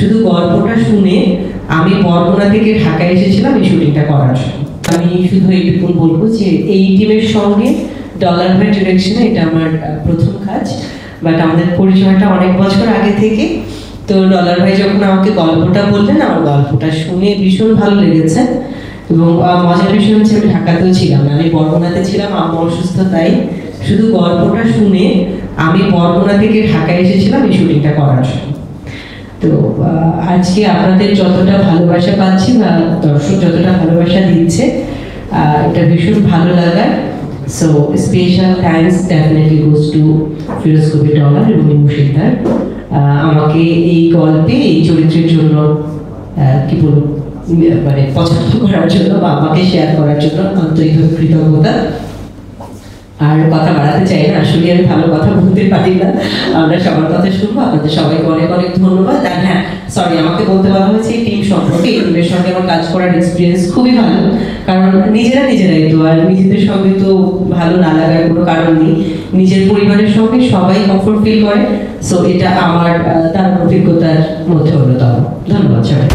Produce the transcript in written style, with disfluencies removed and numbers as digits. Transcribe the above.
শুধু গল্পটা শুনে আমি বরগুনা থেকে ঢাকায় এসেছিলাম এই শুটিংটা করার জন্য। আমি শুধু এইটুকু বলবো যে এই টিমের সঙ্গে ডলার ভাই ডিরেকশনে এটা আমার প্রথম কাজ, বাট আমাদের পরিচয়টা অনেক বছর আগে থেকে। তো ডলার ভাই যখন আমাকে গল্পটা বললেন, আমার গল্পটা শুনে ভীষণ ভালো লেগেছে। এবং মজার বিষয় হচ্ছে আমি ঢাকাতেও ছিলাম না, আমি বরগুনাতে ছিলাম, আমার অসুস্থ, তাই শুধু গল্পটা শুনে আমি বরগুনা থেকে ঢাকায় এসেছিলাম এই শুটিংটা করার জন্য। তো আজকে আপনাদের যতটা ভালোবাসা পাচ্ছি বা দর্শক যতটা ভালোবাসা দিচ্ছে, এটা ভীষণ ভালো লাগার। So special thanks definitely goes to Firoz Kabir dollar এবং মুর্শিদার আমাকে এই গল্পে এই চরিত্রের জন্য কি বলবো মানে পছন্দ করার জন্য বা আমাকে শেয়ার করার জন্য আন্তরিকভাবে কৃতজ্ঞতা। আর কথা বাড়াতে চাই না, আসলে আমি ভালো কথা বলতে পারি না, আমরা সবার কথা শুনবো। আপনাদের সবাইকে অনেক অনেক ধন্যবাদ। আর হ্যাঁ, সরি, আমাকে বলতে বলা হয়েছে এই টিম সম্পর্কে, এই টিমের সঙ্গে আমার কাজ করার এক্সপিরিয়েন্স খুবই ভালো, কারণ নিজেরাই তো, আর নিজেদের সঙ্গে তো ভালো না লাগার কোনো কারণ নেই, নিজের পরিবারের সঙ্গে সবাই কমফোর্ট ফিল করে। সো এটা আমার তার অভিজ্ঞতার মধ্যে অন্যতম। ধন্যবাদ সবাই।